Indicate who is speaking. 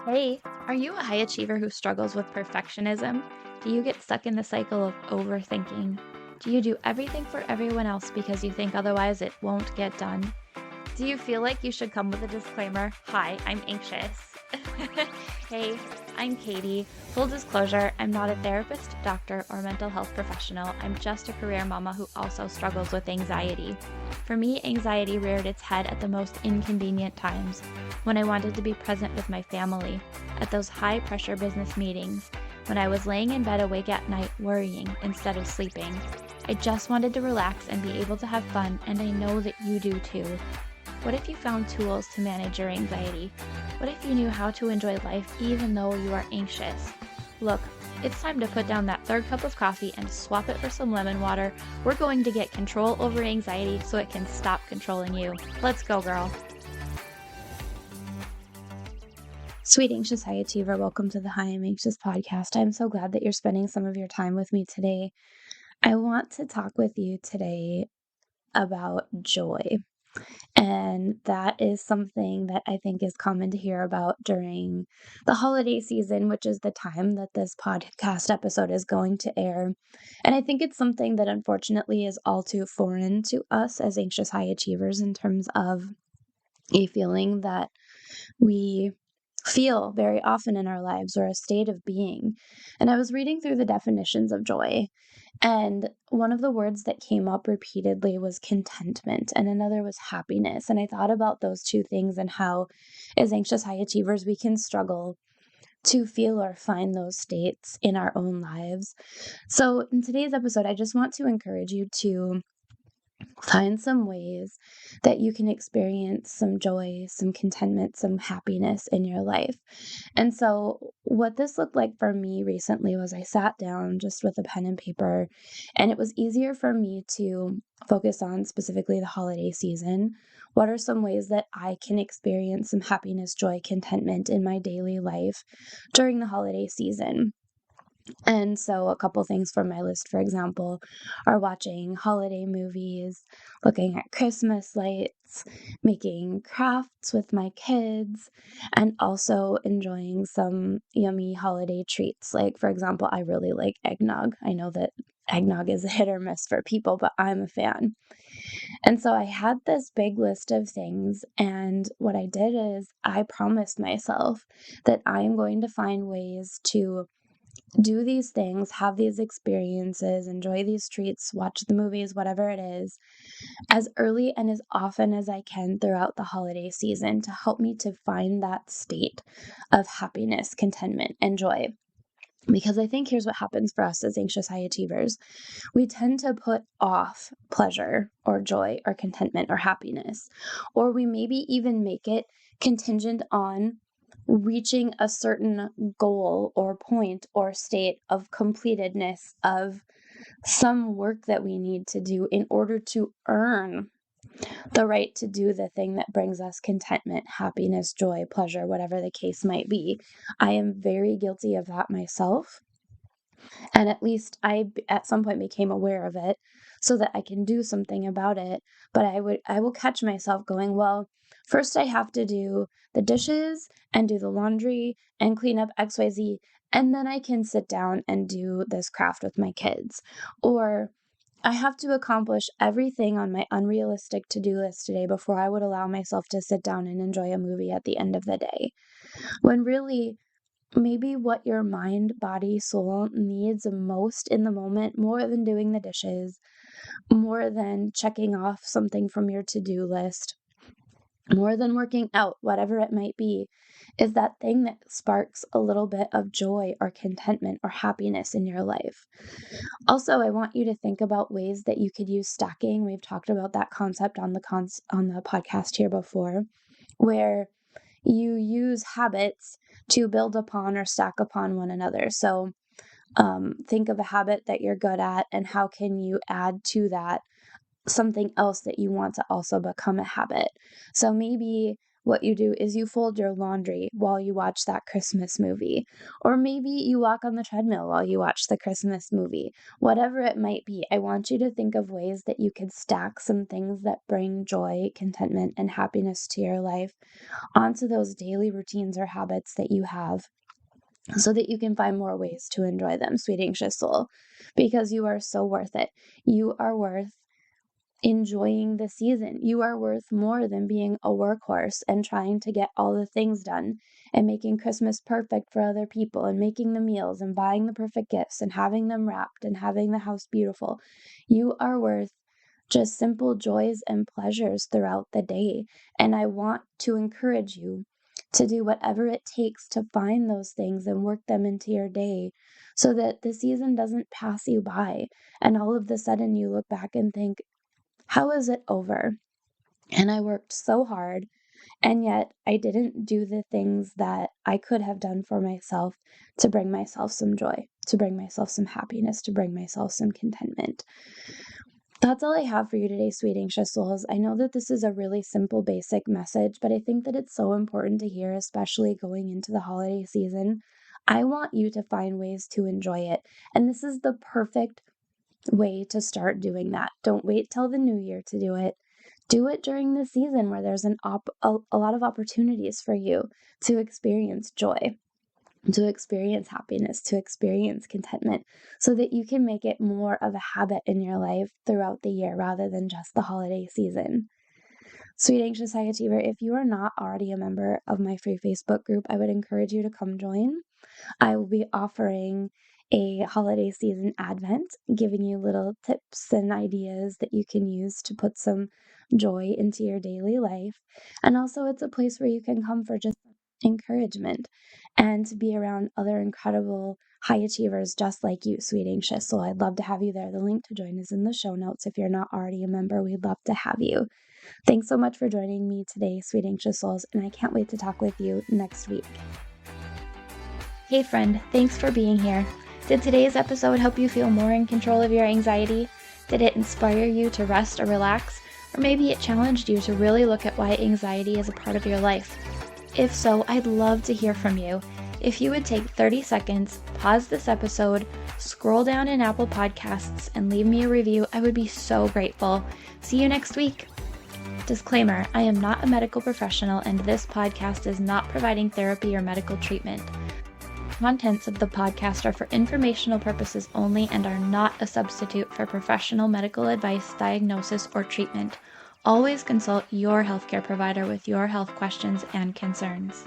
Speaker 1: Hey, are you a high achiever who struggles with perfectionism? Do you get stuck in the cycle of overthinking? Do you do everything for everyone else because you think otherwise it won't get done? Do you feel like you should come with a disclaimer? Hi, I'm anxious. Hey, I'm Katy. Full disclosure, I'm not a therapist, doctor, or mental health professional. I'm just a career mama who also struggles with anxiety. For me, anxiety reared its head at the most inconvenient times when I wanted to be present with my family, at those high pressure business meetings, when I was laying in bed awake at night worrying instead of sleeping. I just wanted to relax and be able to have fun, and I know that you do too. What if you found tools to manage your anxiety? What if you knew how to enjoy life even though you are anxious? Look, it's time to put down that third cup of coffee and swap it for some lemon water. We're going to get control over anxiety so it can stop controlling you. Let's go, girl. Sweet Anxious High Achiever, welcome to the High I'm Anxious podcast. I'm so glad that you're spending some of your time with me today. I want to talk with you today about joy. And that is something that I think is common to hear about during the holiday season, which is the time that this podcast episode is going to air. And I think it's something that unfortunately is all too foreign to us as anxious high achievers in terms of a feeling that we feel very often in our lives or a state of being. And I was reading through the definitions of joy, and one of the words that came up repeatedly was contentment, and another was happiness. And I thought about those two things and how, as anxious high achievers, we can struggle to feel or find those states in our own lives. So, in today's episode, I just want to encourage you to find some ways that you can experience some joy, some contentment, some happiness in your life. And so, what this looked like for me recently was I sat down just with a pen and paper, and it was easier for me to focus on specifically the holiday season. What are some ways that I can experience some happiness, joy, contentment in my daily life during the holiday season? And so, a couple things from my list, for example, are watching holiday movies, looking at Christmas lights, making crafts with my kids, and also enjoying some yummy holiday treats. Like, for example, I really like eggnog. I know that eggnog is a hit or miss for people, but I'm a fan. And so, I had this big list of things. And what I did is I promised myself that I am going to find ways to do these things, have these experiences, enjoy these treats, watch the movies, whatever it is, as early and as often as I can throughout the holiday season to help me to find that state of happiness, contentment, and joy. Because I think here's what happens for us as anxious high achievers. We tend to put off pleasure or joy or contentment or happiness, or we maybe even make it contingent on reaching a certain goal or point or state of completedness of some work that we need to do in order to earn the right to do the thing that brings us contentment, happiness, joy, pleasure, whatever the case might be. I am very guilty of that myself. And at least at some point became aware of it so that I can do something about it. But I will catch myself going, well, first I have to do the dishes and do the laundry and clean up XYZ, and then I can sit down and do this craft with my kids. Or I have to accomplish everything on my unrealistic to-do list today before I would allow myself to sit down and enjoy a movie at the end of the day. When really maybe what your mind, body, soul needs most in the moment, more than doing the dishes, more than checking off something from your to-do list, more than working out, whatever it might be, is that thing that sparks a little bit of joy or contentment or happiness in your life. Also, I want you to think about ways that you could use stacking. We've talked about that concept on the podcast here before, where you use habits to build upon or stack upon one another. So think of a habit that you're good at, and how can you add to that something else that you want to also become a habit. So maybe what you do is you fold your laundry while you watch that Christmas movie. Or maybe you walk on the treadmill while you watch the Christmas movie. Whatever it might be, I want you to think of ways that you could stack some things that bring joy, contentment, and happiness to your life onto those daily routines or habits that you have, so that you can find more ways to enjoy them, sweet anxious soul, because you are so worth it. You are worth enjoying the season. You are worth more than being a workhorse and trying to get all the things done and making Christmas perfect for other people and making the meals and buying the perfect gifts and having them wrapped and having the house beautiful. You are worth just simple joys and pleasures throughout the day. And I want to encourage you to do whatever it takes to find those things and work them into your day so that the season doesn't pass you by. And all of a sudden you look back and think, how is it over? And I worked so hard, and yet I didn't do the things that I could have done for myself to bring myself some joy, to bring myself some happiness, to bring myself some contentment. That's all I have for you today, sweet anxious souls. I know that this is a really simple, basic message, but I think that it's so important to hear, especially going into the holiday season. I want you to find ways to enjoy it, and this is the perfect way to start doing that. Don't wait till the new year to do it. Do it during the season where there's a lot of opportunities for you to experience joy, to experience happiness, to experience contentment, so that you can make it more of a habit in your life throughout the year rather than just the holiday season. Sweet Anxious High Achiever, if you are not already a member of my free Facebook group, I would encourage you to come join. I will be offering a holiday season advent, giving you little tips and ideas that you can use to put some joy into your daily life. And also, it's a place where you can come for just encouragement and to be around other incredible high achievers just like you, sweet anxious. So I'd love to have you there. The link to join is in the show notes. If you're not already a member, we'd love to have you. Thanks so much for joining me today, sweet anxious souls, and I can't wait to talk with you next week. Hey friend, thanks for being here. Did today's episode help you feel more in control of your anxiety? Did it inspire you to rest or relax? Or maybe it challenged you to really look at why anxiety is a part of your life? If so, I'd love to hear from you. If you would take 30 seconds, pause this episode, scroll down in Apple Podcasts, and leave me a review, I would be so grateful. See you next week. Disclaimer, I am not a medical professional and this podcast is not providing therapy or medical treatment. Contents of the podcast are for informational purposes only and are not a substitute for professional medical advice, diagnosis, or treatment. Always consult your healthcare provider with your health questions and concerns.